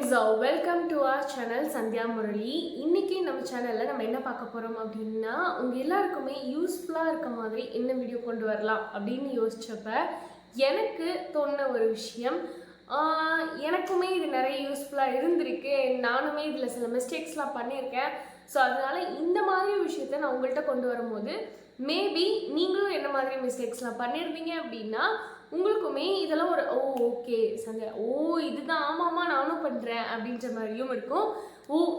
Welcome to our channel Sandhya Murali. இன்னைக்கு நம்ம சேனலில் நம்ம என்ன பார்க்க போகிறோம் அப்படின்னா, உங்கள் எல்லாருக்குமே யூஸ்ஃபுல்லாக இருக்க மாதிரி என்ன வீடியோ கொண்டு வரலாம் அப்படின்னு யோசிச்சப்ப எனக்கு தோணுன ஒரு விஷயம், எனக்குமே இது நிறைய யூஸ்ஃபுல்லாக இருந்திருக்கு. நானுமே இதில் சில மிஸ்டேக்ஸ்லாம் பண்ணியிருக்கேன். ஸோ அதனால் இந்த மாதிரி விஷயத்த நான் உங்கள்கிட்ட கொண்டு வரும்போது மேபி நீங்களும் என்ன மாதிரி மிஸ்டேக்ஸ்லாம் பண்ணியிருந்தீங்க அப்படின்னா உங்களுக்குமே இதெல்லாம் ஒரு ஓகே சந்தியா, இதுதான் ஆமாம்மா நானும் பண்ணுறேன் அப்படின்ற மாதிரியும் இருக்கும்.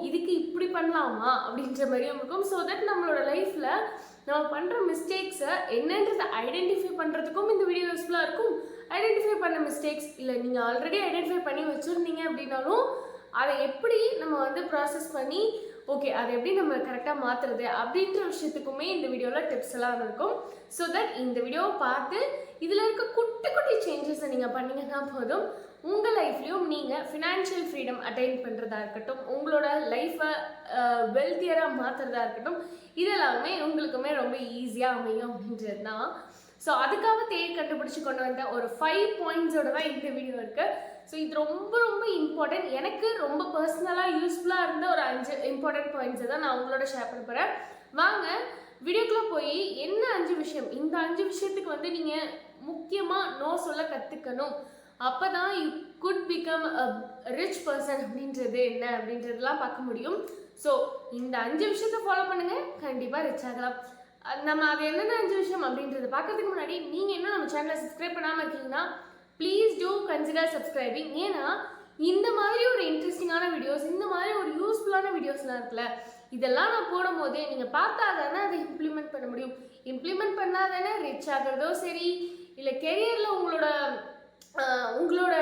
இதுக்கு இப்படி பண்ணலாமா அப்படின்ற மாதிரியும் இருக்கும். ஸோ தட் நம்மளோட லைஃப்பில் நம்ம பண்ணுற மிஸ்டேக்ஸை என்னன்றதை ஐடென்டிஃபை பண்ணுறதுக்கும் இந்த வீடியோ யூஸ்ஃபுல்லாக இருக்கும். ஐடென்டிஃபை பண்ண மிஸ்டேக்ஸ் இல்லை நீங்கள் ஆல்ரெடி ஐடென்டிஃபை பண்ணி வச்சுருந்தீங்க அப்படின்னாலும் அதை எப்படி நம்ம வந்து ப்ராசஸ் பண்ணி ஓகே அதை எப்படி நம்ம கரெக்டாக மாற்றுறது அப்படின்ற விஷயத்துக்குமே இந்த வீடியோவில் டிப்ஸ் எல்லாம் இருக்கும். ஸோ தட் இந்த வீடியோவை பார்த்து இதில் இருக்க குட்டி குட்டி சேஞ்சஸை நீங்கள் பண்ணிங்கன்னா போதும், உங்கள் லைஃப்லையும் நீங்கள் ஃபினான்ஷியல் ஃப்ரீடம் அட்டைன் பண்ணுறதா இருக்கட்டும், உங்களோட லைஃப்பை வெல்த்தியராக மாற்றுறதா இருக்கட்டும், இதெல்லாமே உங்களுக்குமே ரொம்ப ஈஸியாக அமையும் அப்படின்றது தான். ஸோ அதுக்காக கண்டுபிடிச்சி கொண்டு வந்த ஒரு 5 பாயிண்ட்ஸோட தான் இந்த வீடியோ இருக்குது. ஸோ இது ரொம்ப ரொம்ப இம்பார்ட்டன்ட். எனக்கு ரொம்ப பர்சனலாக யூஸ்ஃபுல்லாக இருந்த ஒரு 5 இம்பார்ட்டன்ட் பாயிண்ட்ஸை தான் நான் உங்களோட ஷேர் பண்ண போகிறேன். வாங்க வீடியோக்குள்ளே போய் என்ன 5 விஷயம், இந்த 5 விஷயத்துக்கு வந்து நீங்கள் முக்கியமாக நோ சொல்ல கற்றுக்கணும். அப்போ தான் you good become a rich person அப்படின்றது என்ன அப்படின்றதெல்லாம் பார்க்க முடியும். ஸோ இந்த 5 விஷயத்தை ஃபாலோ பண்ணுங்கள், கண்டிப்பாக ரிச் ஆகலாம். நம்ம அது என்னென்ன 5 விஷயம் அப்படின்றத பார்க்கறதுக்கு முன்னாடி நீங்கள் இன்னும் நம்ம சேனலை சப்ஸ்கிரைப் பண்ணாமல் இருக்கீங்கன்னா ப்ளீஸ் டூ கன்சிடர் சப்ஸ்கிரைபிங். ஏன்னா இந்த மாதிரி ஒரு இன்ட்ரெஸ்டிங்கான வீடியோஸ், இந்த மாதிரி ஒரு யூஸ்ஃபுல்லான வீடியோஸ்லாம் இருக்குல்ல, இதெல்லாம் நான் போடும் போதே நீங்கள் பார்த்தா தானே அதை இம்ப்ளிமெண்ட் பண்ண முடியும். இம்ப்ளிமெண்ட் பண்ணால் தானே ரிச் ஆகிறதோ சரி, இல்லை கெரியரில் உங்களோட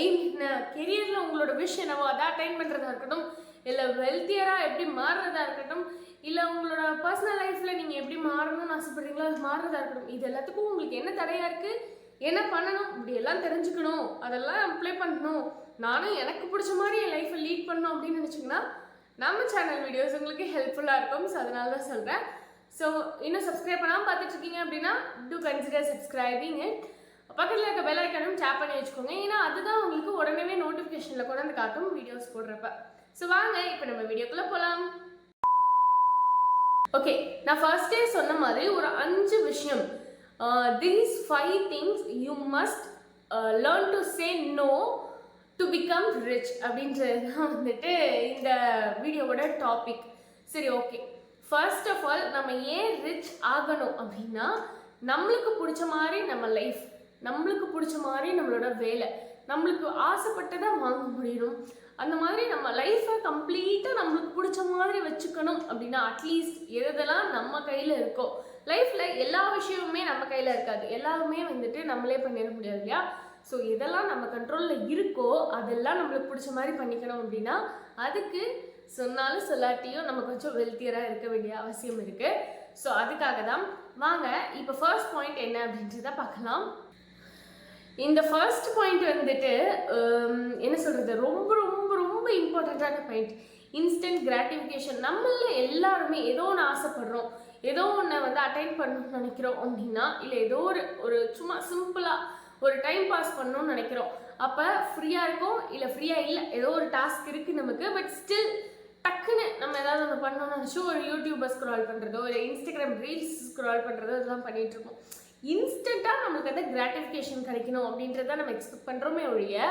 எய்ம் என்ன, கெரியரில் உங்களோட விஷ் என்னவோ அதை அட்டைன் பண்ணுறதா இருக்கட்டும், இல்லை வெல்த்தியராக எப்படி மாறுறதா இருக்கட்டும், இல்லை உங்களோட பர்சனல் லைஃப்பில் நீங்கள் எப்படி மாறணும்னு ஆசைப்படுறீங்களோ அது மாறுறதா இருக்கட்டும், இது எல்லாத்துக்கும் உங்களுக்கு என்ன தடையாக இருக்குது, என்ன பண்ணணும், இப்படி எல்லாம் தெரிஞ்சுக்கணும், அதெல்லாம் அப்ளை பண்ணணும், நானும் எனக்கு பிடிச்ச மாதிரி என் லைஃப்பை லீட் பண்ணணும் அப்படின்னு நினச்சிங்கன்னா நம்ம சேனல் வீடியோஸ் உங்களுக்கு ஹெல்ப்ஃபுல்லாக இருக்கும். ஸோ அதனால தான் சொல்கிறேன். ஸோ இன்னும் சப்ஸ்கிரைப் பண்ணாமல் பார்த்துட்ருக்கீங்க அப்படின்னா டூ கன்சிடர் சப்ஸ்கிரைபிங் இட். பக்கத்தில் இருக்க பெல் ஐக்கானும் டேப் பண்ணி வச்சுக்கோங்க. ஏன்னா அதுதான் உங்களுக்கு உடனே நோட்டிஃபிகேஷனில் கொண்டு வந்து காட்டும் வீடியோஸ் போடுறப்ப. ஸோ வாங்க இப்போ நம்ம வீடியோக்குள்ளே போகலாம். ஓகே, நான் ஃபர்ஸ்டே சொன்ன மாதிரி ஒரு 5 விஷயம், these 5 things you must learn to say no to become rich அப்படின்றது தான் வந்துட்டு இந்த வீடியோவோட டாபிக். சரி, ஓகே, ஃபர்ஸ்ட் ஆஃப் ஆல் நம்ம ஏன் ரிச் ஆகணும் அப்படின்னா, நம்மளுக்கு பிடிச்ச மாதிரி நம்ம லைஃப், நம்மளுக்கு பிடிச்ச மாதிரி நம்மளோட வேலை, நம்மளுக்கு ஆசைப்பட்டதை வாங்க முடியணும். அந்த மாதிரி நம்ம லைஃப்பை கம்ப்ளீட்டாக நம்மளுக்கு பிடிச்ச மாதிரி வச்சுக்கணும் அப்படின்னா அட்லீஸ்ட் எதெல்லாம் நம்ம கையில் இருக்கோ, லைஃப்பில் எல்லா விஷயமுமே நம்ம கையில் இருக்காது, எல்லாருமே வந்துட்டு நம்மளே பண்ணிட முடியாது இல்லையா. ஸோ எதெல்லாம் நம்ம கண்ட்ரோலில் இருக்கோ அதெல்லாம் நம்மளுக்கு பிடிச்ச மாதிரி பண்ணிக்கணும் அப்படின்னா அதுக்கு சொன்னாலும் சொல்லாட்டியும் நம்ம கொஞ்சம் வெல்த்தியராக இருக்க வேண்டிய அவசியம் இருக்குது. ஸோ அதுக்காக தான் வாங்க இப்போ ஃபர்ஸ்ட் பாயிண்ட் என்ன அப்படின்றத பார்க்கலாம். இந்த ஃபர்ஸ்ட் பாயிண்ட் வந்துட்டு என்ன சொல்கிறது, ரொம்ப ரொம்ப ரொம்ப இம்பார்ட்டண்ட்டான பாயிண்ட், இன்ஸ்டன்ட் கிராட்டிஃபிகேஷன். நம்மள எல்லாருமே ஏதோ ஒன்று ஆசைப்படுறோம், ஏதோ ஒன்று வந்து அட்டைன் பண்ணணும்னு நினைக்கிறோம் அப்படின்னா, இல்லை ஏதோ ஒரு சும்மா சிம்பிளாக ஒரு டைம் பாஸ் பண்ணணும்னு நினைக்கிறோம். அப்போ ஃப்ரீயாக இருக்கும், இல்லை ஃப்ரீயாக இல்லை, ஏதோ ஒரு டாஸ்க் இருக்குது நமக்கு, பட் ஸ்டில் டக்குன்னு நம்ம ஏதாவது ஒன்று பண்ணணும்னு நினச்சி ஒரு யூடியூப்பை ஸ்க்ரால் பண்ணுறதோ இல்லை இன்ஸ்டாகிராம் ரீல்ஸ் ஸ்க்ரால் பண்ணுறதோ இதெல்லாம் பண்ணிகிட்ருக்கோம். இன்ஸ்டண்ட்டாக நம்மளுக்கு வந்து கிராட்டிஃபிகேஷன் கிடைக்கணும் அப்படின்றத நம்ம எக்ஸ்பெக்ட் பண்ணுறோமே ஒழிய,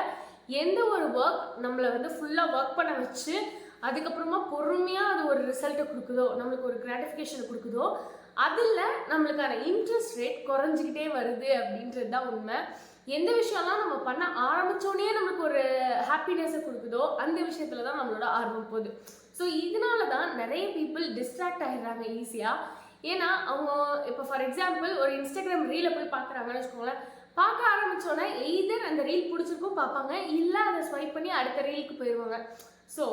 எந்த ஒரு ஒர்க் நம்மளை வந்து ஃபுல்லாக ஒர்க் பண்ண வச்சு அதுக்கப்புறமா பொறுமையாக அது ஒரு ரிசல்ட்டை கொடுக்குதோ, நம்மளுக்கு ஒரு கிராட்டிஃபிகேஷன் கொடுக்குதோ, அதில் நம்மளுக்கான இன்ட்ரெஸ்ட் ரேட் குறைஞ்சிக்கிட்டே வருது அப்படின்றது தான் உண்மை. எந்த விஷயம்லாம் நம்ம பண்ண ஆரம்பித்தோடனே நம்மளுக்கு ஒரு ஹாப்பினஸை கொடுக்குதோ அந்த விஷயத்தில் தான் நம்மளோட ஆர்வம் போகுது. ஸோ இதனால தான் நிறைய பீப்புள் டிஸ்ட்ராக்ட் ஆகிடுறாங்க ஈஸியாக. ஏன்னா அவங்க இப்போ ஃபார் எக்ஸாம்பிள் ஒரு இன்ஸ்டாகிராம் ரீலை போய் பார்க்குறாங்கன்னு வச்சுக்கோங்களேன், பார்க்க ஆரம்பித்தோன்னே எய்தர் அந்த ரீல் பிடிச்சிருக்கும் பார்ப்பாங்க, இல்லை அதை ஸ்வைப் பண்ணி அடுத்த ரீலுக்கு போயிடுவாங்க. ஸோ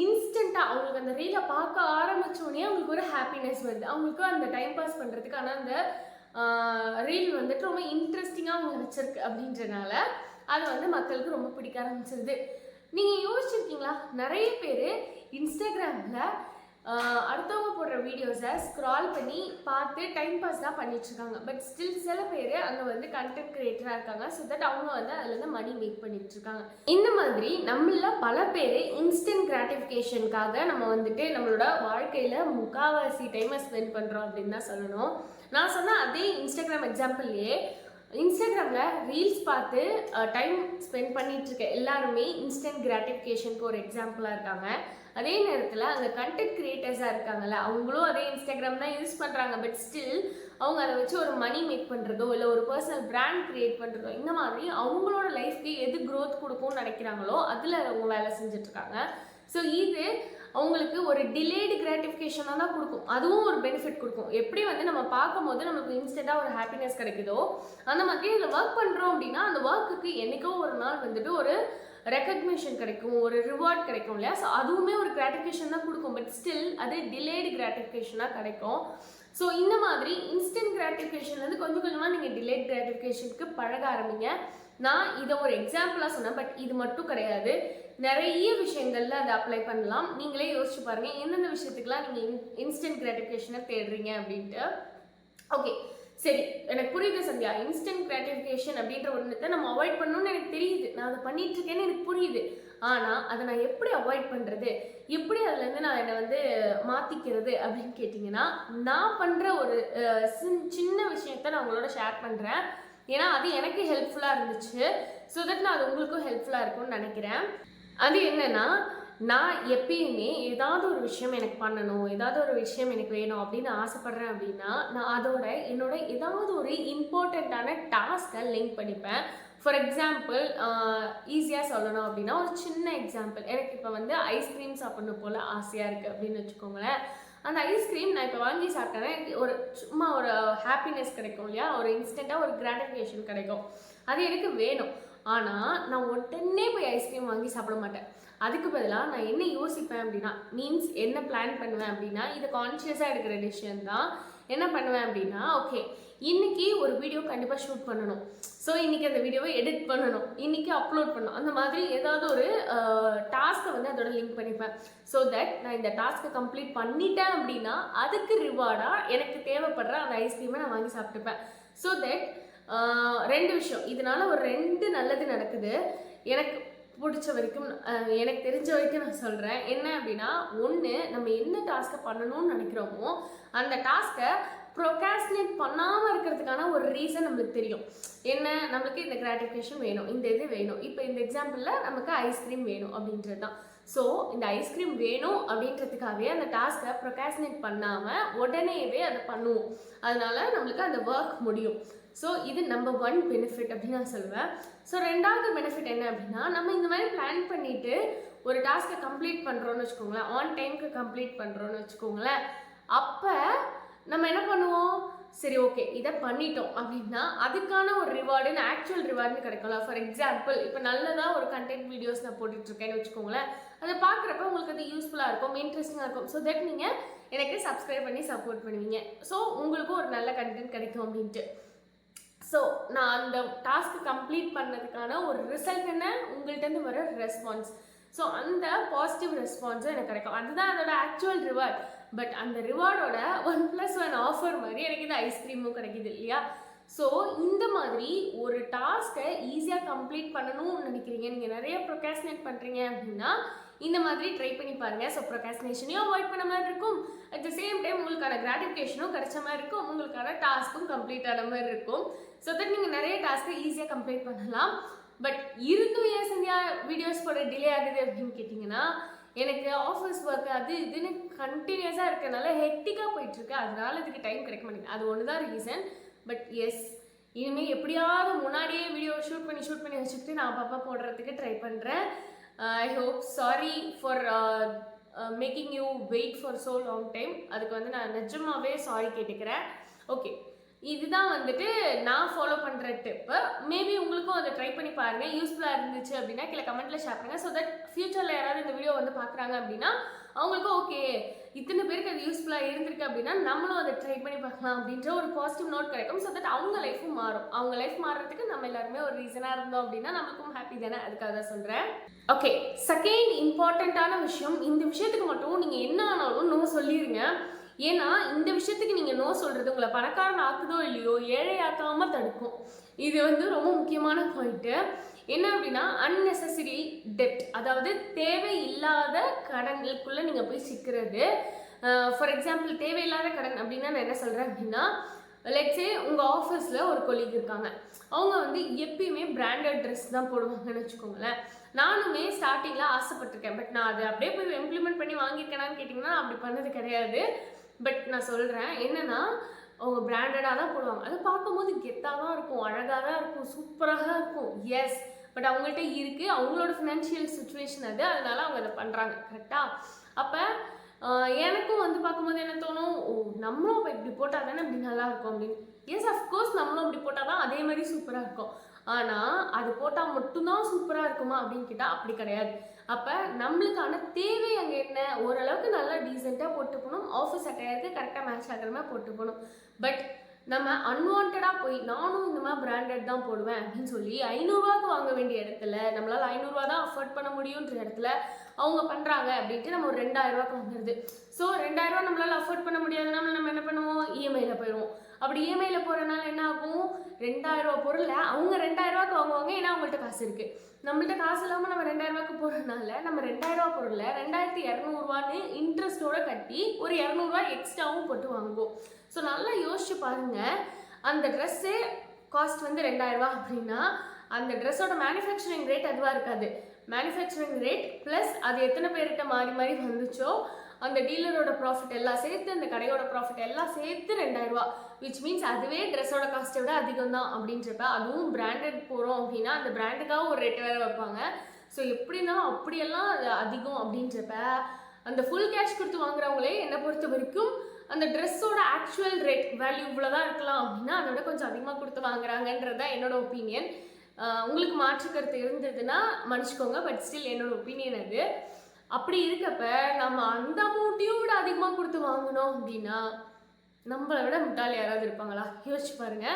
இன்ஸ்டண்ட்டாக அவங்களுக்கு அந்த ரீலை பார்க்க ஆரம்பித்தோடனே அவங்களுக்கு ஒரு ஹாப்பினஸ் வருது, அவங்களுக்கு அந்த டைம் பாஸ் பண்ணுறதுக்கான அந்த ரீல் வந்துட்டு ரொம்ப இன்ட்ரெஸ்டிங்காக அவங்க வச்சிருக்கு அப்படின்றனால அது வந்து மக்களுக்கு ரொம்ப பிடிக்க ஆரம்பிச்சிருது. நீங்கள் யோசிச்சிருக்கீங்களா, நிறைய பேர் இன்ஸ்டாகிராமில் அடுத்தவங்க போடுற வீடியோஸை ஸ்க்ரால் பண்ணி பார்த்து டைம் பாஸ் தான் பண்ணிட்டுருக்காங்க. பட் ஸ்டில் சில பேர் அங்கே வந்து கண்டென்ட் க்ரியேட்டராக இருக்காங்க. ஸோ தட் அவங்க வந்து அதுலேருந்து மணி மேக் பண்ணிட்டுருக்காங்க. இந்த மாதிரி நம்மள பல பேர் இன்ஸ்டன்ட் கிராட்டிஃபிகேஷனுக்காக நம்ம வந்துட்டு நம்மளோட வாழ்க்கையில் முக்கால்வாசி டைமை ஸ்பெண்ட் பண்ணுறோம் அப்படின்னு தான் சொல்லணும். நான் சொன்ன அதே இன்ஸ்டாகிராம் எக்ஸாம்பிள்லேயே இன்ஸ்டாகிராமில் ரீல்ஸ் பார்த்து டைம் ஸ்பெண்ட் பண்ணிகிட்ருக்க எல்லாருமே இன்ஸ்டன்ட் கிராட்டிஃபிகேஷனுக்கு ஒரு எக்ஸாம்பிளாக இருக்காங்க. அதே நேரத்தில் அங்கே கண்டென்ட் க்ரியேட்டர்ஸாக இருக்காங்கல்ல, அவங்களும் அதே இன்ஸ்டாகிராம் தான் யூஸ் பண்ணுறாங்க. பட் ஸ்டில் அவங்க அதை வச்சு ஒரு மணி மேக் பண்ணுறதோ இல்லை ஒரு பர்சனல் பிராண்ட் க்ரியேட் பண்ணுறதோ இந்த மாதிரி அவங்களோட லைஃப்க்கு எது க்ரோத் கொடுக்கும்னு நினைக்கிறாங்களோ அதில் அவங்க வேலை செஞ்சுட்ருக்காங்க. ஸோ இது அவங்களுக்கு ஒரு டிலேடு கிராட்டிஃபிகேஷனாக தான் கொடுக்கும். அதுவும் ஒரு பெனிஃபிட் கொடுக்கும். எப்படி வந்து நம்ம பார்க்கும் போது நமக்கு இன்ஸ்டண்ட்டாக ஒரு ஹாப்பினஸ் கிடைக்குதோ அந்த மாதிரி இதில் ஒர்க் பண்ணுறோம் அப்படின்னா அந்த ஒர்க்குக்கு என்றைக்கோ ஒரு நாள் வந்துட்டு ஒரு ரெக்கக்னிஷன் கிடைக்கும், ஒரு ரிவார்ட் கிடைக்கும் இல்லையா. ஸோ அதுவுமே ஒரு கிராட்டிஃபிகேஷன் தான் கொடுக்கும். பட் ஸ்டில் அது டிலேடு கிராட்டிஃபிகேஷனாக கிடைக்கும். ஸோ இந்த மாதிரி இன்ஸ்டன்ட் கிராட்டிஃபிகேஷன்லேருந்து கொஞ்சம் கொஞ்சமாக நீங்கள் டிலேட் கிராட்டிஃபிகேஷனுக்கு பழக ஆரம்பிங்க. நான் இதை ஒரு எக்ஸாம்பிளாக சொன்னேன். பட் இது மட்டும் கிடையாது, நிறைய விஷயங்கள்ல அதை அப்ளை பண்ணலாம். நீங்களே யோசிச்சு பாருங்கள் எந்தெந்த விஷயத்துக்குலாம் நீங்கள் இன்ஸ்டன்ட் கிராட்டிஃபிகேஷனை தேடுறீங்க அப்படின்ட்டு. ஓகே சரி, எனக்கு புரியுது சந்தியா, இன்ஸ்டன்ட் கிராட்டிஃபிகேஷன் அப்படின்ற ஒன்றத்தை நம்ம அவாய்ட் பண்ணணும்னு எனக்கு தெரியுது, நான் அதை பண்ணிகிட்ருக்கேன்னு எனக்கு புரியுது. ஆனால் அதை நான் எப்படி அவாய்ட் பண்ணுறது, எப்படி அதுலேருந்து நான் என்னை வந்து மாற்றிக்கிறது அப்படின்னு கேட்டிங்கன்னா நான் பண்ணுற ஒரு சின்ன விஷயத்த நான் உங்களோட ஷேர் பண்ணுறேன். ஏன்னா அது எனக்கு ஹெல்ப்ஃபுல்லாக இருந்துச்சு. ஸோ தட் நான் அது உங்களுக்கும் ஹெல்ப்ஃபுல்லாக இருக்கும்னு நினைக்கிறேன். அது என்னென்னா, நான் எப்பயுமே ஏதாவது ஒரு விஷயம் எனக்கு பண்ணணும், ஏதாவது ஒரு விஷயம் எனக்கு வேணும் அப்படின்னு ஆசைப்பட்றேன் அப்படின்னா நான் அதோட என்னோட ஏதாவது ஒரு இம்பார்ட்டண்ட்டான டாஸ்க்கை லிங்க் பண்ணிப்பேன். ஃபார் எக்ஸாம்பிள் ஈஸியாக சொல்லணும் அப்படின்னா ஒரு சின்ன எக்ஸாம்பிள், எனக்கு இப்போ வந்து ஐஸ்கிரீம் சாப்பிடணும் போல் ஆசையாக இருக்குது அப்படின்னு வச்சுக்கோங்களேன். அந்த ஐஸ்கிரீம் நான் இப்போ வாங்கி சாப்பிட்டேன்னா ஒரு சும்மா ஒரு ஹாப்பினஸ் கிடைக்கும் இல்லையா, ஒரு இன்ஸ்டண்ட்டாக ஒரு கிராட்டிஃபிகேஷன் கிடைக்கும், அது எனக்கு வேணும். ஆனால் நான் உடனே போய் ஐஸ்கிரீம் வாங்கி சாப்பிட மாட்டேன். அதுக்கு பதிலாக நான் என்ன யோசிப்பேன் அப்படின்னா, மீன்ஸ் என்ன பிளான் பண்ணுவேன் அப்படின்னா, இதை கான்ஷியஸாக எடுக்கிற டிசிஷன் தான். என்ன பண்ணுவேன் அப்படின்னா, ஓகே இன்றைக்கி ஒரு வீடியோ கண்டிப்பாக ஷூட் பண்ணணும், ஸோ இன்றைக்கி அந்த வீடியோவை எடிட் பண்ணணும், இன்றைக்கி அப்லோட் பண்ணணும், அந்த மாதிரி ஏதாவது ஒரு டாஸ்க்கை வந்து அதோட லிங்க் பண்ணிப்பேன். ஸோ தட் நான் இந்த டாஸ்க்கை கம்ப்ளீட் பண்ணிட்டேன் அப்படின்னா அதுக்கு ரிவார்டாக எனக்கு தேவைப்படுற அந்த ஐஸ்கிரீமை நான் வாங்கி சாப்பிட்டுப்பேன். ஸோ தட் ரெண்டு விஷயம், இதனால் ஒரு ரெண்டு நல்லது நடக்குது. எனக்கு பிடிச்ச வரைக்கும், எனக்கு தெரிஞ்ச வரைக்கும் நான் சொல்கிறேன். என்ன அப்படின்னா, ஒன்று நம்ம என்ன டாஸ்க்கை பண்ணணும்னு நினைக்கிறோமோ அந்த டாஸ்க்கை ப்ரொகாஸ்டினேட் பண்ணாமல் இருக்கிறதுக்கான ஒரு ரீசன் நம்மளுக்கு தெரியும். என்ன, நம்மளுக்கு இந்த கிராட்டிஃபிகேஷன் வேணும், இந்த இது வேணும். இப்போ இந்த எக்ஸாம்பிளில் நமக்கு ஐஸ்கிரீம் வேணும் அப்படின்றது தான். ஸோ இந்த ஐஸ்கிரீம் வேணும் அப்படின்றதுக்காகவே அந்த டாஸ்க்கை ப்ரொகாஸ்டினேட் பண்ணாமல் உடனேவே அதை பண்ணுவோம். அதனால நம்மளுக்கு அந்த ஒர்க் முடியும். ஸோ இது நம்பர் 1 பெனிஃபிட் அப்படின்னு நான் சொல்லுவேன். ஸோ ரெண்டாவது பெனிஃபிட் என்ன அப்படின்னா, நம்ம இந்த மாதிரி பிளான் பண்ணிவிட்டு ஒரு டாஸ்க்கை கம்ப்ளீட் பண்ணுறோன்னு வச்சுக்கோங்களேன், ஆன் டைமுக்கு கம்ப்ளீட் பண்ணுறோன்னு வச்சுக்கோங்களேன், அப்போ நம்ம என்ன பண்ணுவோம், சரி ஓகே இதை பண்ணிட்டோம் அப்படின்னா அதுக்கான ஒரு ரிவார்டுன்னு ஆக்சுவல் ரிவார்டுன்னு கிடைக்கும்ல. ஃபார் எக்ஸாம்பிள் இப்போ நல்லதாக ஒரு கண்டென்ட் வீடியோஸ் நான் போட்டுட்ருக்கேன்னு வச்சுக்கோங்களேன், அதை பார்க்குறப்ப உங்களுக்கு அது யூஸ்ஃபுல்லாக இருக்கும், இன்ட்ரெஸ்டிங்காக இருக்கும். ஸோ தட் நீங்கள் எனக்கு சப்ஸ்கிரைப் பண்ணி சப்போர்ட் பண்ணுவீங்க. ஸோ உங்களுக்கும் ஒரு நல்ல கண்டென்ட் கிடைக்கும் அப்படின்ட்டு. ஸோ நான் அந்த டாஸ்க்கு கம்ப்ளீட் பண்ணதுக்கான ஒரு ரிசல்ட் என்ன, உங்கள்கிட்டருந்து வர ரெஸ்பான்ஸ். ஸோ அந்த பாசிட்டிவ் ரெஸ்பான்ஸும் எனக்கு கிடைக்கும், அதுதான் அதோட ஆக்சுவல் ரிவார்ட். பட் அந்த ரிவார்டோட 1+1 ஆஃபர் மாதிரி எனக்கு இந்த ஐஸ்கிரீமும் கிடைக்கிது இல்லையா. ஸோ இந்த மாதிரி ஒரு டாஸ்க்கை ஈஸியாக கம்ப்ளீட் பண்ணணும்னு நினைக்கிறீங்க, நீங்கள் நிறைய ப்ரொகாஸ்டினேட் பண்ணுறீங்க அப்படின்னா இந்த மாதிரி ட்ரை பண்ணி பாருங்கள். ஸோ ப்ரொகாஸ்டினேஷனையும் அவாய்ட் பண்ண மாதிரி இருக்கும், அட் த சேம் டைம் உங்களுக்கான கிராட்டிஃபிகேஷனும் கிடைச்ச மாதிரி இருக்கும், உங்களுக்கான டாஸ்க்கும் கம்ப்ளீட் ஆன மாதிரி இருக்கும். ஸோ தட் நீங்கள் நிறைய டாஸ்க்கை ஈஸியாக கம்ப்ளீட் பண்ணலாம். பட் இருந்தும் ஏன் சந்தியா வீடியோஸ் போட டிலே ஆகுது அப்படின்னு கேட்டிங்கன்னா, எனக்கு ஆஃபீஸ் ஒர்க் அது இதுன்னு கண்டினியூஸாக இருக்கனால ஹெக்டிக்காக போயிட்டுருக்கு, அதனால இதுக்கு டைம் கிடைக்க மாட்டேங்குது. அது ஒன்று தான் ரீசன். பட் எஸ், இனிமேல் எப்படியாவது முன்னாடியே வீடியோ ஷூட் பண்ணி வச்சுக்கிட்டு நான் அப்பப்போ போடுறதுக்கு ட்ரை பண்ணுறேன். I hope, sorry for making you wait for so long time. அதுக்கு வந்து நான் நிஜமாகவே சாரி கேட்டுக்கிறேன். ஓகே, இதுதான் வந்துட்டு நான் ஃபாலோ பண்ணுற டிப்பு. மேபி உங்களுக்கும் அதை ட்ரை பண்ணி பாருங்கள், யூஸ்ஃபுல்லாக இருந்துச்சு அப்படின்னா கீழே கமெண்ட்டில் ஷேர் பண்ணுங்கள். ஸோ தட் ஃப்யூச்சரில் யாராவது இந்த வீடியோ வந்து பார்க்குறாங்க அப்படின்னா அவங்களுக்கும் ஓகே இத்தனை பேருக்கு அது யூஸ்ஃபுல்லாக இருந்திருக்கு அப்படின்னா நம்மளும் அதை ட்ரை பண்ணி பார்க்கலாம் அப்படின்ற ஒரு பாசிட்டிவ் நோட் கிடைக்கும். ஸோ தட் அவங்க லைஃப்பும் மாறும். அவங்க லைஃப் மாறுறதுக்கு நம்ம எல்லாருமே ஒரு ரீசனாக இருந்தோம் அப்படின்னா நமக்கும் ஹாப்பி தானே, அதுக்காக தான் சொல்கிறேன். ஓகே, செகண்ட் இம்பார்ட்டண்ட்டான விஷயம், இந்த விஷயத்துக்கு மட்டும் நீங்கள் என்ன ஆனாலும் நோ சொல்லிடுங்க. ஏன்னா இந்த விஷயத்துக்கு நீங்கள் நோ சொல்கிறது உங்களை பணக்காரன் ஆக்குதோ இல்லையோ ஏழை ஆக்காமல் தடுக்கும். இது வந்து ரொம்ப முக்கியமான பாயிண்ட்டு. என்ன அப்படின்னா அன்னெசரி டெப்ட், அதாவது தேவையில்லாத கடன்களுக்குள்ளே நீங்கள் போய் சிக்கிறது. ஃபார் எக்ஸாம்பிள் தேவையில்லாத கடன் அப்படின்னா நான் என்ன சொல்கிறேன் அப்படின்னா, லெட்ஸே உங்கள் ஆஃபீஸில் ஒரு கொலீக் இருக்காங்க, அவங்க வந்து எப்பயுமே பிராண்டட் ட்ரெஸ் தான் போடுவாங்கன்னு வச்சுக்கோங்களேன். நானுமே ஸ்டார்டிங்கில் ஆசைப்பட்டிருக்கேன், பட் நான் அதை அப்படியே போய் இம்ப்ளிமெண்ட் பண்ணி வாங்கியிருக்கேனான்னு கேட்டிங்கன்னா அப்படி பண்ணது கிடையாது. பட் நான் சொல்கிறேன் என்னென்னா, அவங்க பிராண்டடாக தான் போடுவாங்க. அதை பார்க்கும்போது கெத்தாக தான் இருக்கும், அழகாக தான் இருக்கும், சூப்பராக தான் இருக்கும். எஸ், பட் அவங்கள்ட்ட இருக்குது, அவங்களோட ஃபினான்ஷியல் சுச்சுவேஷன் அது, அதனால அவங்க அதை பண்ணுறாங்க. கரெக்டாக? அப்போ எனக்கும் வந்து பார்க்கும்போது என்ன தோணும், ஓ நம்மளும் அப்போ இப்படி போட்டால் தானே இப்படி நல்லா இருக்கும் அப்படின்னு. எஸ், அஃப்கோர்ஸ் நம்மளும் அப்படி போட்டால் தான் அதே மாதிரி சூப்பராக இருக்கும். ஆனால் அது போட்டால் மட்டும்தான் சூப்பராக இருக்குமா அப்படின்னு கேட்டால் அப்படி கிடையாது. அப்போ நம்மளுக்கான தேவை அங்கே என்ன, ஓரளவுக்கு நல்லா டீசெண்டாக போட்டு போகணும், ஆஃபீஸ் அட்டையருக்கு கரெக்டாக மேட்ச் ஆகிற மாதிரி போட்டு போகணும். பட் நம்ம அன்வான்டாக போய் நானும் இந்த மாதிரி பிராண்டட் தான் போடுவேன் அப்படின்னு சொல்லி 500 ரூபாய்க்கு வாங்க வேண்டிய இடத்துல, நம்மளால் 500 ரூபா தான் அஃபோர்ட் பண்ண முடியுன்ற இடத்துல அவங்க பண்ணுறாங்க அப்படின்ட்டு நம்ம ஒரு 2000 ரூபாய்க்கு வாங்குறது. ஸோ 2000 ரூபா நம்மளால் அஃபோர்ட் பண்ண முடியாதுனால நம்ம என்ன பண்ணுவோம், இஎம்ஐயில் போயிடுவோம். அப்படி இஎம்ஐயில் போகிறனால என்ன ஆகும், 2000 ரூபா பொருளை அவங்க 2000 ரூபாய்க்கு வாங்குவாங்க, ஏன்னா அவங்கள்ட்ட காசு இருக்குது. நம்மள்ட்ட காசு இல்லாமல் நம்ம 2000 ரூபாய்க்கு போகிறதுனால நம்ம 2000 ரூபா பொருளை 2200 ரூபான்னு இன்ட்ரெஸ்ட்டோடு கட்டி ஒரு 200 ரூபா எக்ஸ்ட்ராவும் போட்டு வாங்குவோம். ஸோ நல்லா யோசிச்சு பாருங்கள், அந்த ட்ரெஸ்ஸே காஸ்ட் வந்து 2000 ரூபா அப்படின்னா அந்த ட்ரெஸ்ஸோட மேனுஃபேக்சரிங் ரேட் அதுவாக இருக்காது. மேனுஃபேக்சரிங் ரேட் ப்ளஸ் அது எத்தனை பேர்கிட்ட மாறி மாறி வந்துச்சோ அந்த டீலரோட ப்ராஃபிட் எல்லாம் சேர்த்து, அந்த கடையோட ப்ராஃபிட் எல்லாம் சேர்த்து 2000 ரூபா, விச் மீன்ஸ் அதுவே ட்ரெஸ்ஸோட காஸ்ட்டை விட அதிகம் தான் அப்படின்றப்ப, அதுவும் பிராண்டட் போகிறோம் அப்படின்னா அந்த பிராண்டுக்காக ஒரு ரேட்டு வேறு வைப்பாங்க. ஸோ எப்படி இருந்தாலும் அப்படியெல்லாம் அது அதிகம் அப்படின்றப்ப அந்த ஃபுல் கேஷ் கொடுத்து வாங்குறவங்களே என்னை பொறுத்த வரைக்கும் அந்த ட்ரெஸ்ஸோட ஆக்சுவல் ரேட் வேல்யூ இவ்வளோ தான் இருக்கலாம் அப்படின்னா அதை விட கொஞ்சம் அதிகமாக கொடுத்து வாங்குறாங்கன்றது தான் என்னோட ஒப்பீனியன். உங்களுக்கு மாற்று கருத்து இருந்ததுன்னா மன்னிச்சுக்கோங்க, பட் ஸ்டில் என்னோட ஒப்பீனியன் அது. அப்படி இருக்கப்ப நம்ம அந்த அமௌண்ட்டையும் விட அதிகமாக கொடுத்து வாங்கினோம் அப்படின்னா நம்மளை விட முட்டாள் யாராவது இருப்பாங்களா? யோசிச்சு பாருங்க.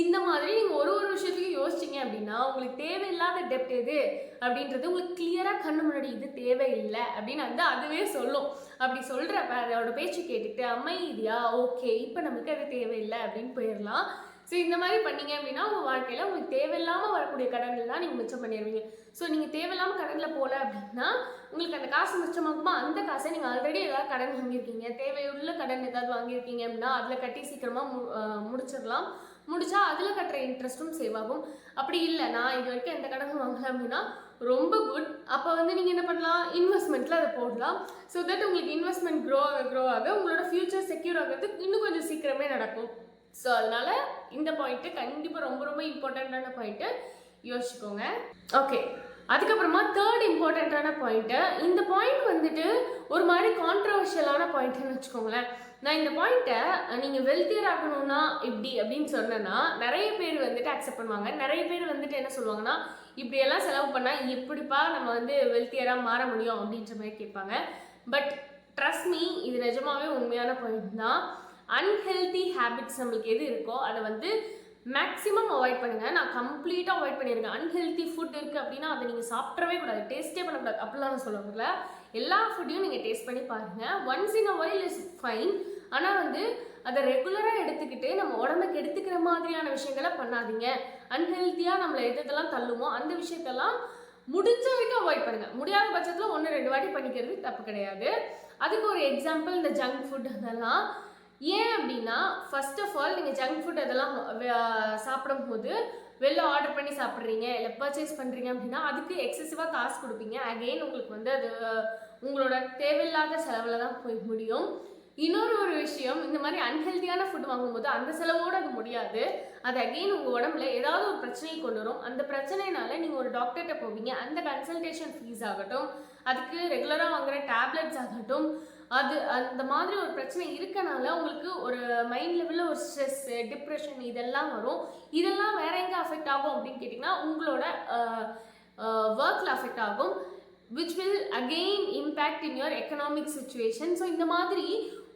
இந்த மாதிரி நீங்கள் ஒரு விஷயத்துக்கும் யோசிச்சிங்க அப்படின்னா உங்களுக்கு தேவையில்லாத டெப்ட் எது அப்படின்றது உங்களுக்கு கிளியராக கண்ணு முன்னாடி இது தேவையில்லை அப்படின்னு வந்து அதுவே சொல்லும். அப்படி சொல்கிறப்ப அதோட பேச்சு கேட்டுக்கிட்டு அமைதியா ஓகே இப்போ நமக்கு அது தேவையில்லை அப்படின்னு போயிடலாம். ஸோ இந்த மாதிரி பண்ணிங்க அப்படின்னா உங்கள் வாழ்க்கையில் உங்களுக்கு தேவையில்லாமல் வரக்கூடிய கடன்லாம் நீங்கள் மிச்சம் பண்ணிடுவீங்க. ஸோ நீங்கள் தேவையில்லாமல் கடனில் போகல அப்படின்னா உங்களுக்கு அந்த காசு மிச்சமாகுமா, அந்த காசை நீங்கள் ஆல்ரெடி ஏதாவது கடன் வாங்கியிருக்கீங்க, தேவையுள்ள கடன் ஏதாவது வாங்கியிருக்கீங்க அப்படின்னா அதில் கட்டி சீக்கிரமாக முடிச்சிடலாம். முடிச்சா அதில் கட்டுற இன்ட்ரெஸ்ட்டும் சேவ் ஆகும். அப்படி இல்லை நான் இது வரைக்கும் எந்த கடனும் வாங்கல அப்படின்னா ரொம்ப குட். அப்போ வந்து நீங்கள் என்ன பண்ணலாம், இன்வெஸ்ட்மெண்ட்டில் அதை போடலாம். ஸோ தட் உங்களுக்கு இன்வெஸ்ட்மெண்ட் க்ரோ ஆக உங்களோட ஃப்யூச்சர் செக்யூர் ஆகிறதுக்கு இன்னும் கொஞ்சம் சீக்கிரமே நடக்கும். ஸோ அதனால் இந்த பாயிண்ட்டு கண்டிப்பாக ரொம்ப ரொம்ப இம்பார்ட்டண்ட்டான பாயிண்ட்டு, யோசிச்சுக்கோங்க. ஓகே, அதுக்கப்புறமா தேர்ட் இம்பார்ட்டண்ட்டான பாயிண்ட்டு, இந்த பாயிண்ட் வந்துட்டு ஒரு மாதிரி கான்ட்ரவர்ஷியலான பாயிண்ட்டுன்னு வச்சுக்கோங்களேன். நான் இந்த பாயிண்ட்டை நீங்கள் வெல்த்தியர் ஆகணும்னா இப்படி அப்படின்னு சொன்னேன்னா நிறைய பேர் வந்துட்டு அக்செப்ட் பண்ணுவாங்க. நிறைய பேர் வந்துட்டு என்ன சொல்லுவாங்கன்னா, இப்படியெல்லாம் செலவு பண்ணால் எப்படிப்பா நம்ம வந்து வெல்த்தியராக மாற முடியும் அப்படின்ற மாதிரி கேட்பாங்க. பட் ட்ரஸ்ட் மீ, இது நிஜமாவே உண்மையான பாயிண்ட் தான். அன்ஹெல்தி ஹேபிட்ஸ் நம்மளுக்கு எது இருக்கோ அதை வந்து மேக்ஸிமம் அவாய்ட் பண்ணுங்கள். நான் கம்ப்ளீட்டாக அவாய்ட் பண்ணியிருக்கேன். அன்ஹெல்தி ஃபுட் இருக்குது அப்படின்னா அதை நீங்கள் சாப்பிட்றவே கூடாது, டேஸ்ட்டே பண்ணக்கூடாது அப்படிலாம் நான் சொல்லுவாங்கல்ல. எல்லா ஃபுட்டையும் நீங்கள் டேஸ்ட் பண்ணி பாருங்கள். Once in a while is fine. ஆனால் வந்து அதை ரெகுலராக எடுத்துக்கிட்டு நம்ம உடம்புக்கு எடுத்துக்கிற மாதிரியான விஷயங்களை பண்ணாதீங்க. அன்ஹெல்த்தியாக நம்மளை எதெல்லாம் தள்ளுமோ அந்த விஷயத்தெல்லாம் முடிஞ்ச வரைக்கும் அவாய்ட் பண்ணுங்கள். முடியாத பட்சத்தில் 1-2 வாட்டி பண்ணிக்கிறது தப்பு கிடையாது. அதுக்கு ஒரு எக்ஸாம்பிள் இந்த ஜங்க் ஃபுட் அதெல்லாம். ஏன் அப்படின்னா ஃபர்ஸ்ட் ஆஃப் ஆல் நீங்கள் ஜங்க் ஃபுட் அதெல்லாம் சாப்பிடும்போது வெளில ஆர்டர் பண்ணி சாப்பிட்றீங்க இல்லை பர்ச்சேஸ் பண்ணுறீங்க அப்படின்னா அதுக்கு எக்ஸசிவாக காசு கொடுப்பீங்க. அகெயின் உங்களுக்கு வந்து அது உங்களோட தேவையில்லாத செலவில் தான் போய் முடியும். இன்னொரு விஷயம், இந்த மாதிரி அன்ஹெல்த்தியான ஃபுட் வாங்கும்போது அந்த செலவோடு அது முடியாது. அது அகெயின் உங்கள் உடம்புல ஏதாவது ஒரு பிரச்சனையை கொண்டு வரும். அந்த பிரச்சனைனால நீங்கள் ஒரு டாக்டர்கிட்ட போவீங்க. அந்த கன்சல்டேஷன் ஃபீஸ் ஆகட்டும், அதுக்கு ரெகுலராக வாங்குகிற டேப்லெட்ஸ் ஆகட்டும், அது அந்த மாதிரி ஒரு பிரச்சனை இருக்கனால உங்களுக்கு ஒரு மைண்ட் லெவலில் ஒரு ஸ்ட்ரெஸ், டிப்ரெஷன் இதெல்லாம் வரும். இதெல்லாம் வேற எங்கே அஃபெக்ட் ஆகும் அப்படின்னு கேட்டிங்கன்னா உங்களோட ஒர்க்கில் அஃபெக்ட் ஆகும். which will again impact in your economic situation. So இந்த மாதிரி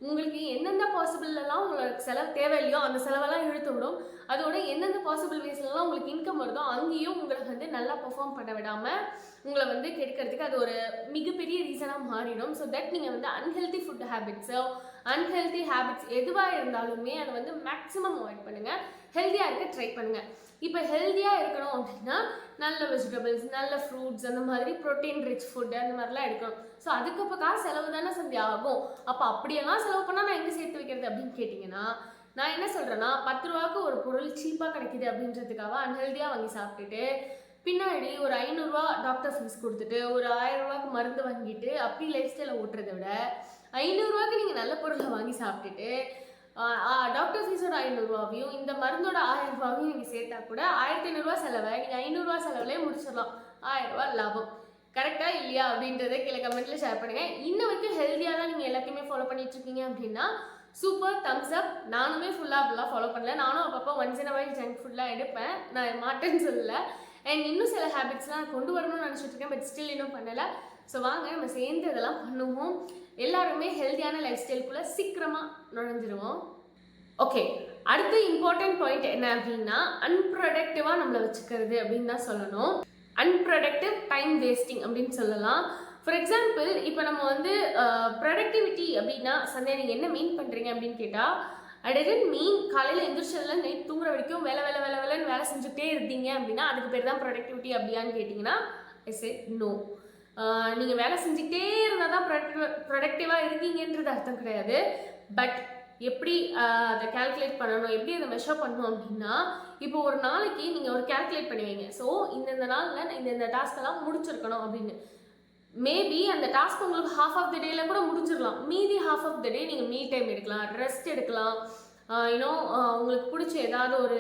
உங்களுக்கு எந்தெந்த பாசிபிள்லாம் உங்களுக்கு செலவு தேவையில்லையோ அந்த செலவெல்லாம் இழுத்து விடும். அதோட எந்தெந்த பாசிபிள் வேஸ்லாம் உங்களுக்கு இன்கம் வருதோ அங்கேயும் உங்களை வந்து நல்லா பெர்ஃபார்ம் பண்ண விடாமல் உங்களை வந்து கெடுக்கிறதுக்கு அது ஒரு மிகப்பெரிய ரீசனாக மாறிடும். ஸோ தட் நீங்கள் வந்து அன்ஹெல்தி ஃபுட் ஹேபிட்ஸோ அன்ஹெல்தி ஹேபிட்ஸ் எதுவாக இருந்தாலுமே அதை வந்து மேக்ஸிமம் அவாய்ட் பண்ணுங்கள். ஹெல்த்தியாக இருக்க ட்ரை பண்ணுங்கள். இப்போ ஹெல்த்தியாக இருக்கணும் அப்படின்னா நல்ல வெஜிடபிள்ஸ், நல்ல ஃப்ரூட்ஸ், அந்த மாதிரி ப்ரோட்டீன் ரிச் ஃபுட்டு அந்த மாதிரிலாம் எடுக்கணும். ஸோ அதுக்கு இப்போ காசு செலவு தானே சந்தியா ஆகும். அப்போ அப்படியெல்லாம் செலவு பண்ணால் நான் எங்கே சேர்த்து வைக்கிறது அப்படின்னு கேட்டிங்கன்னா, நான் என்ன சொல்கிறேன்னா 10 ரூபாய்க்கு ஒரு பொருள் சீப்பாக கிடைக்கிது அப்படின்றதுக்காக அன்ஹெல்த்தியாக வாங்கி சாப்பிட்டுட்டு பின்னாடி ஒரு 500 ரூபா டாக்டர் ஃபீஸ் கொடுத்துட்டு ஒரு 1000 ரூபாய்க்கு மருந்து வாங்கிட்டு அப்படி லைஃப் ஸ்டைலை ஓட்டுறதை விட 500 ரூபாய்க்கு நீங்கள் நல்ல பொருளை வாங்கி சாப்பிட்டுட்டு டாக்டர் ஃபீஸோட 500 ரூபாவையும் இந்த மருந்தோட 1000 ரூபாவையும் நீங்கள் சேர்த்தா கூட 1500 ரூபா செலவை நீங்கள் 500 ரூபா செலவுலேயே முடிச்சிடலாம். 1000 ரூபா லாபம். கரெக்டாக இல்லையா அப்படின்றத கீழே கமெண்ட்டில் ஷேர் பண்ணுங்கள். இன்னும் வரைக்கும் ஹெல்த்தியாக தான் நீங்கள் எல்லாத்தையுமே ஃபாலோ பண்ணிட்டு இருக்கீங்க அப்படின்னா சூப்பர், தம்ஸ் அப். நானுமே ஃபுல்லாக அப்படிலாம் ஃபாலோ பண்ணல. நானும் அப்பப்போ once in a while junk ஃபுட்லாம் எடுப்பேன், நான் மாட்டேன்னு சொல்லலை. அண்ட் இன்னும் சில ஹேபிட்ஸ்லாம் கொண்டு வரணும்னு நினச்சிட்டு இருக்கேன், பட் ஸ்டில் இன்னும் பண்ணலை. ஸோ வாங்க நம்ம சேர்ந்து இதெல்லாம் பண்ணுவோம். எல்லாருமே ஹெல்த்தியான லைஃப் ஸ்டைலுக்குள்ளே சீக்கிரமாக நுழைஞ்சிருவோம். ஓகே, அடுத்த இம்பார்ட்டன்ட் பாயிண்ட் என்ன அப்படின்னா அன்ப்ரொடக்டிவாக நம்மளை வச்சுக்கிறது அப்படின்னு தான் சொல்லணும். அன்ப்ரொடக்டிவ் டைம் வேஸ்டிங் அப்படின்னு சொல்லலாம். ஃபார் எக்ஸாம்பிள், இப்போ நம்ம வந்து ப்ரொடக்டிவிட்டி அப்படின்னா சந்தே நீங்கள் என்ன மீன் பண்ணுறீங்க அப்படின்னு கேட்டால், ஐ டென்ட் மீன் காலையில் எந்திரிச்சதுல நைட் தூங்குற வரைக்கும் வேலைன்னு வேலை செஞ்சுட்டே இருந்தீங்க அப்படின்னா அதுக்கு பேர் தான் ப்ரொடக்டிவிட்டி அப்படியான்னு கேட்டிங்கன்னா ஐ சே நோ. நீங்கள் வேலை செஞ்சுக்கிட்டே இருந்தால் தான் ப்ரொடக்டிவாக இருக்கீங்கன்றது அர்த்தம் கிடையாது. பட் எப்படி அதை கால்குலேட் பண்ணணும், எப்படி அதை மெஷர் பண்ணணும் அப்படின்னா, இப்போ ஒரு நாளைக்கு நீங்கள் ஒரு கால்குலேட் பண்ணுவீங்க. ஸோ இந்த நாளில் இந்த டாஸ்க்கெல்லாம் முடிச்சிருக்கணும் அப்படின்னு. மேபி அந்த டாஸ்க் உங்களுக்கு ஹாஃப் ஆஃப் த டேல கூட முடிஞ்சிடலாம். மீதி ஹாஃப் ஆஃப் த டே நீங்கள் மீ டைம் எடுக்கலாம், ரெஸ்ட் எடுக்கலாம், உங்களுக்கு பிடிச்ச ஏதாவது ஒரு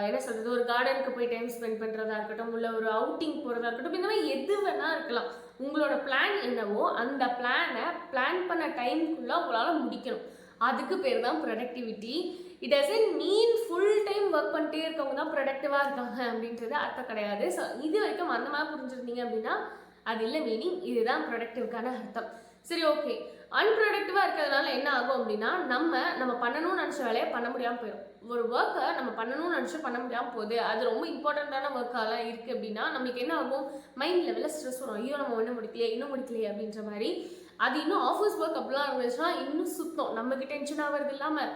என்ன சொல்கிறது, ஒரு கார்டனுக்கு போய் டைம் ஸ்பெண்ட் பண்ணுறதா இருக்கட்டும், இல்லை ஒரு அவுட்டிங் போகிறதா இருக்கட்டும், இந்த மாதிரி எது வேணால் இருக்கலாம். உங்களோட பிளான் என்னவோ அந்த பிளான் பண்ண டைமுக்குள்ளே உங்களால் முடிக்கணும். அதுக்கு பேர் தான் productivity. It doesn't mean full time work பண்ணிட்டே இருக்கவங்க தான் ப்ரொடக்டிவாக இருக்காங்க அப்படின்றது அர்த்தம் கிடையாது. ஸோ இது வரைக்கும் அந்த மாதிரி புரிஞ்சுருந்தீங்க அப்படின்னா அது இல்லை மீனிங், இதுதான் ப்ரொடக்டிவ்க்கான அர்த்தம். சரி, ஓகே. அன்ப்ரொடக்டிவாக இருக்கிறதுனால என்ன ஆகும் அப்படின்னா நம்ம பண்ணணும்னு நினச்ச வேலையை பண்ண முடியாமல் போயிடும். ஒரு ஒர்க்கை நம்ம பண்ணணும்னு நினச்சி பண்ண முடியாமல் போகுது, அது ரொம்ப இம்பார்ட்டண்ட்டான ஒர்க்காலாம் இருக்குது அப்படின்னா நம்மளுக்கு என்ன ஆகும், மைண்ட் லெவலில் ஸ்ட்ரெஸ் வரும். ஐயோ நம்ம இன்னும் முடிக்கலையே அப்படின்ற மாதிரி. அது இன்னும் ஆஃபீஸ் ஒர்க் அப்படிலாம் இருந்துச்சுன்னா இன்னும் சுத்தம். நமக்கு டென்ஷன் ஆகிறது இல்லாமல்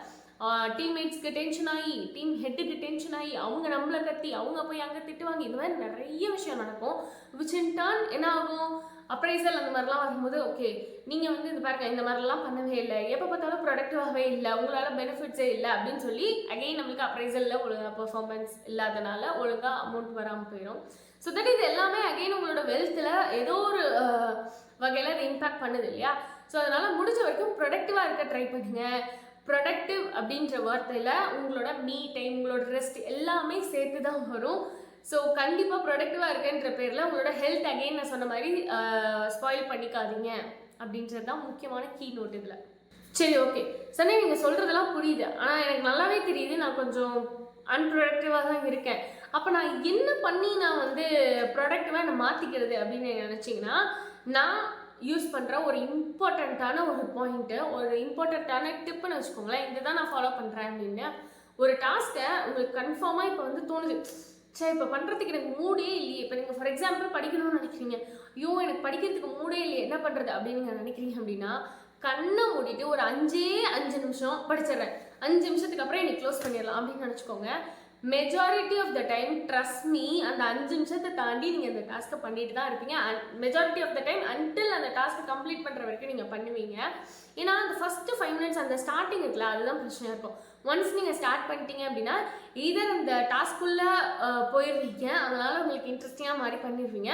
டீம்மேட்ஸ்க்கு டென்ஷன் ஆகி, டீம் ஹெட்டுக்கு டென்ஷன் ஆகி, அவங்க நம்மளை கத்தி, அவங்க போய் அங்கே திட்டுவாங்க. இந்த மாதிரி நிறைய விஷயம் நடக்கும். விச் இன் டர்ன் என்ன ஆகும், அப்ரைசல் அந்த மாதிரிலாம் வரும்போது ஓகே நீங்கள் வந்து இந்த பாருங்க இந்த மாதிரிலாம் பண்ணவே இல்லை, எப்போ பார்த்தாலும் ப்ரொடக்டிவாகவே இல்லை, உங்களால் பெனிஃபிட்ஸே இல்லை அப்படின்னு சொல்லி அகெயின் நம்மளுக்கு அப்ரைசலில் ஒழுங்காக பெர்ஃபார்மன்ஸ் இல்லாதனால ஒழுங்காக அமௌண்ட் வராமல் போயிடும். ஸோ தட் இது எல்லாமே அகெயின் உங்களோட வெல்த்தில் ஏதோ ஒரு வகையில் அது இம்பேக்ட் பண்ணுது இல்லையா. ஸோ அதனால் முடிஞ்ச வரைக்கும் ப்ரொடக்டிவாக இருக்க ட்ரை பண்ணுங்கள். ப்ரொடக்டிவ் அப்படின்ற வார்த்தையில் உங்களோட மீ டைம், உங்களோட ரெஸ்ட் எல்லாமே சேர்த்து தான் வரும். ஸோ கண்டிப்பாக ப்ரொடக்டிவாக இருக்குன்ற பேரில் உங்களோட ஹெல்த் அகெயின் நான் சொன்ன மாதிரி ஸ்பாயில் பண்ணிக்காதீங்க அப்படின்றது தான் முக்கியமான கீ நோட் இதில். சரி, ஓகே சரி, நீங்கள் சொல்கிறதெல்லாம் புரியுது. ஆனால் எனக்கு நல்லாவே தெரியுது நான் கொஞ்சம் அன்ப்ரொடக்டிவாக தான் இருக்கேன். அப்போ நான் என்ன பண்ணி நான் வந்து ப்ரொடக்டிவாக நான் மாற்றிக்கிறது அப்படின்னு நினச்சிங்கன்னா, நான் யூஸ் பண்ணுற ஒரு இம்பார்ட்டண்ட்டான ஒரு பாயிண்ட்டு, ஒரு இம்பார்ட்டண்ட்டான டிப்புன்னு வச்சுக்கோங்களேன். இதை தான் நான் ஃபாலோ பண்ணுறேன் அப்படின்னு. ஒரு டாஸ்க்கை உங்களுக்கு கன்ஃபார்மாக இப்போ வந்து தோணுது, சரி இப்போ பண்ணுறதுக்கு எனக்கு மூடே இல்லையே. இப்போ நீங்கள் ஃபார் எக்ஸாம்பிள் படிக்கணும்னு நினைக்கிறீங்க, ஐயோ எனக்கு படிக்கிறதுக்கு மூடே இல்லையே, என்ன பண்ணுறது அப்படின்னு நீங்கள் நினைக்கிறீங்க அப்படின்னா, கண்ணை மூடிட்டு ஒரு 5 நிமிஷம் படிச்சிடுறேன், 5 நிமிஷத்துக்கு அப்புறம் எனக்கு க்ளோஸ் பண்ணிடலாம் அப்படின்னு நினச்சிக்கோங்க. Majority of the time trust me, அந்த 5 நிமிஷத்தை தாண்டி நீங்கள் அந்த டாஸ்க்கை பண்ணிட்டு தான் இருப்பீங்க. Majority of the time until அந்த டாஸ்க்கை கம்ப்ளீட் பண்ணுற வரைக்கும் நீங்கள் பண்ணுவீங்க. ஏன்னா அந்த ஃபஸ்ட்டு 5 மினிட்ஸ் அந்த ஸ்டார்டிங் இருக்குல்ல, அதுதான் பிரச்சனையாக இருக்கும். ஒன்ஸ் நீங்கள் ஸ்டார்ட் பண்ணிட்டீங்க அப்படின்னா இதர் அந்த டாஸ்க்குள்ளே போயிடுவீங்க, அதனால் உங்களுக்கு இன்ட்ரெஸ்டிங்காக மாதிரி பண்ணிடுவீங்க.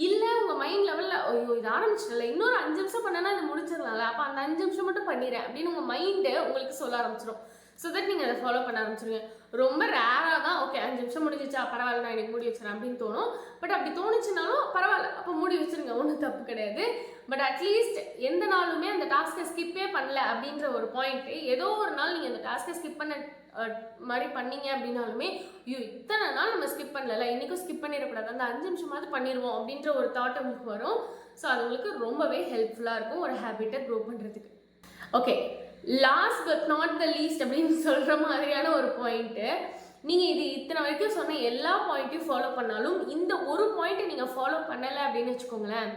இல்லை உங்கள் மைண்ட் லெவலில் ஐயோ இது ஆரம்பிச்சிடல, இன்னொரு 5 நிமிஷம் பண்ணனா அது முடிச்சிடலாம்ல, அப்போ அந்த 5 நிமிஷம் மட்டும் பண்ணிடுறேன் அப்படின்னு உங்கள் மைண்டு உங்களுக்கு சொல்ல ஆரம்பிச்சிடும். ஸோ தட் நீங்கள் அதை ஃபாலோ பண்ண ஆரம்பிச்சிருங்க. ரொம்ப ரேராக தான் ஓகே 5 நிமிஷம் முடிஞ்சிச்சா பரவாயில்ல நான் எனக்கு மூடி வச்சுறேன் அப்படின்னு தோணும். பட் அப்படி தோணுச்சுனாலும் பரவாயில்ல, அப்போ அப்போ மூடி வச்சுருங்க, ஒன்றும் தப்பு கிடையாது. பட் அட்லீஸ்ட் எந்த நாளுமே அந்த டாஸ்க்கை ஸ்கிப்பே பண்ணல அப்படின்ற ஒரு பாயிண்ட்டு, ஏதோ ஒரு நாள் நீங்கள் அந்த டாஸ்க்கை ஸ்கிப் பண்ண மாதிரி பண்ணீங்க அப்படின்னாலுமே, ஐயோ இத்தனை நாள் நம்ம ஸ்கிப் பண்ணல, இன்றைக்கும் ஸ்கிப் பண்ணிடக்கூடாது, அந்த 5 நிமிஷமாவது பண்ணிடுவோம் அப்படின்ற ஒரு தாட் உங்களுக்கு வரும். ஸோ அது உங்களுக்கு ரொம்பவே ஹெல்ப்ஃபுல்லாக இருக்கும் ஒரு ஹேபிட்டை க்ரோ பண்ணுறதுக்கு. Okay, last but not the least அப்படின்னு சொல்கிற மாதிரியான ஒரு பாயிண்ட்டு, நீங்கள் இது இத்தனை வரைக்கும் சொன்ன எல்லா பாயிண்ட்டையும் ஃபாலோ பண்ணாலும் இந்த ஒரு பாயிண்ட்டை நீங்கள் ஃபாலோ பண்ணலை அப்படின்னு வச்சுக்கோங்களேன்,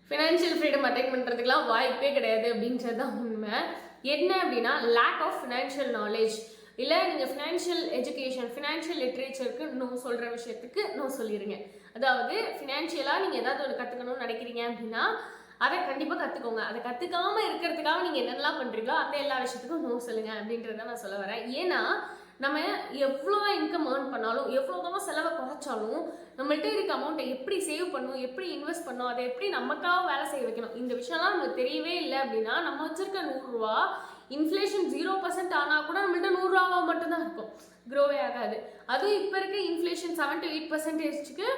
ஃபினான்ஷியல் ஃப்ரீடம் அட்டைன் பண்ணுறதுக்குலாம் வாய்ப்பே கிடையாது அப்படின்றது தான் உண்மை. என்ன அப்படின்னா லேக் ஆஃப் ஃபினான்ஷியல் நாலேஜ், இல்லை நீங்கள் ஃபினான்ஷியல் எஜுகேஷன், ஃபினான்ஷியல் லிட்ரேச்சருக்கு நோ சொல்கிற விஷயத்துக்கு நோ சொல்லிடுங்க. அதாவது ஃபினான்ஷியலாக நீங்கள் ஏதாவது ஒன்று கற்றுக்கணும்னு நினைக்கிறீங்க அப்படின்னா அதை கண்டிப்பாக கற்றுக்கோங்க. அதை கற்றுக்காமல் இருக்கிறதுக்காக நீங்கள் என்னென்னலாம் பண்ணுறீங்களோ அந்த எல்லா விஷயத்துக்கும் நோ சொல்லுங்கள் அப்படின்றத நான் சொல்ல வரேன். ஏன்னா நம்ம எவ்வளோ இன்கம் ஏர்ன் பண்ணாலும், எவ்வளோ தான் செலவை குறைச்சாலும், நம்மள்கிட்ட இருக்க அமௌண்ட்டை எப்படி சேவ் பண்ணணும், எப்படி இன்வெஸ்ட் பண்ணணும், அதை எப்படி நமக்காக வேலை செய்ய வைக்கணும், இந்த விஷயம்லாம் நமக்கு தெரியவே இல்லை அப்படின்னா நம்ம வச்சுருக்க 100 ரூபா இன்ஃப்ளேஷன் 0% ஆனால் கூட நம்மள்கிட்ட 100 ரூபாவா மட்டும்தான் இருக்கும், க்ரோவே ஆகாது. அதுவும் இப்போ இருக்க இன்ஃப்ளேஷன் 7 to 8%க்கு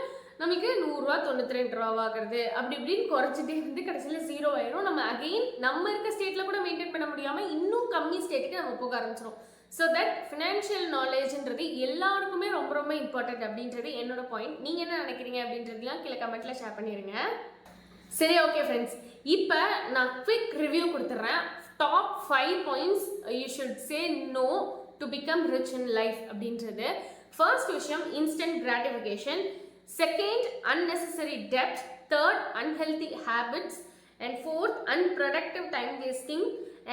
நமக்கு 100 ரூபா 92 ரூபாவாகிறது அப்படி இப்படின்னு குறைச்சிட்டே வந்து கடைசியில் 0 ஆயிரும். நம்ம அகெயின் நம்ம இருக்க ஸ்டேட்டில் கூட மெயின்டைன் பண்ண முடியாமல் இன்னும் கம்மி ஸ்டேட்டுக்கு நம்ம போக ஆரம்பிச்சிடும். ஸோ தட் ஃபினான்ஷியல் நாலேஜ்ன்றது எல்லாருக்குமே ரொம்ப ரொம்ப இம்பார்ட்டன்ட் அப்படின்றது என்னோட பாயிண்ட். நீங்கள் என்ன நினைக்கிறீங்க அப்படின்றதுலாம் கீழே கமெண்ட்டில் ஷேர் பண்ணிடுங்க. சரி, ஓகே ஃப்ரெண்ட்ஸ், இப்போ நான் குவிக் ரிவ்யூ கொடுத்துட்றேன். Top 5 points you should say no to become rich in life அப்படின்றது. ஃபர்ஸ்ட் விஷயம் instant gratification, second unnecessary debt, third unhealthy habits, and fourth unproductive time wasting,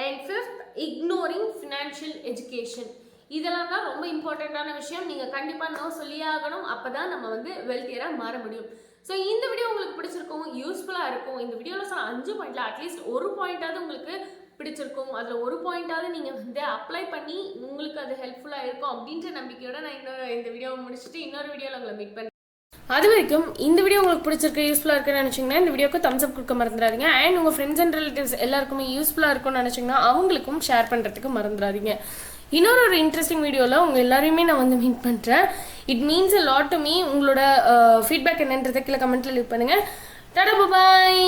and fifth ignoring financial education. இதெல்லாம் தான் ரொம்ப இம்பார்ட்டண்ட்டான விஷயம். நீங்கள் கண்டிப்பாக நோ சொல்லியே ஆகணும், அப்போ தான் நம்ம வந்து வெல்த்தியராக மாற முடியும். ஸோ இந்த வீடியோ உங்களுக்கு பிடிச்சிருக்கும், யூஸ்ஃபுல்லாக இருக்கும். இந்த வீடியோவில் சொன்ன 5 பாயிண்டில் அட்லீஸ்ட் ஒரு பாயிண்டாவது உங்களுக்கு பிடிச்சிருக்கும், அதில் ஒரு பாயிண்டாவது நீங்கள் வந்து அப்ளை பண்ணி உங்களுக்கு அது ஹெல்ப்ஃபுல்லாக இருக்கும் அப்படின்ற நம்பிக்கையோட நான் இந்த வீடியோவை முடிச்சுட்டு இன்னொரு வீடியோவில் உங்களை மீட் பண்ணுறேன். அது வரைக்கும் இந்த வீடியோ உங்களுக்கு பிடிச்சிருக்கு, யூஸ்ஃபுல்லாக இருக்குன்னு நினச்சிங்கன்னா இந்த வீடியோக்கு தம்ஸ் அப் கொடுக்க மறந்துடாதீங்க. அண்ட் உங்கள் ஃப்ரெண்ட்ஸ் அண்ட் ரிலேட்டிவ்ஸ் எல்லாருக்குமே யூஸ்ஃபுல்லாக இருக்கும்னு நினச்சிங்கன்னா அவங்களுக்கும் ஷேர் பண்ணுறதுக்கு மறந்துடாதீங்க. இன்னொரு இன்ட்ரெஸ்டிங் வீடியோவில் உங்கள் எல்லாரையுமே நான் வந்து மீட் பண்ணுறேன். It means a lot to me. உங்களோட ஃபீட்பேக் என்னன்றதை கீழே கமெண்ட்டில் லீவ் பண்ணுங்கள். டாடா, பாய்.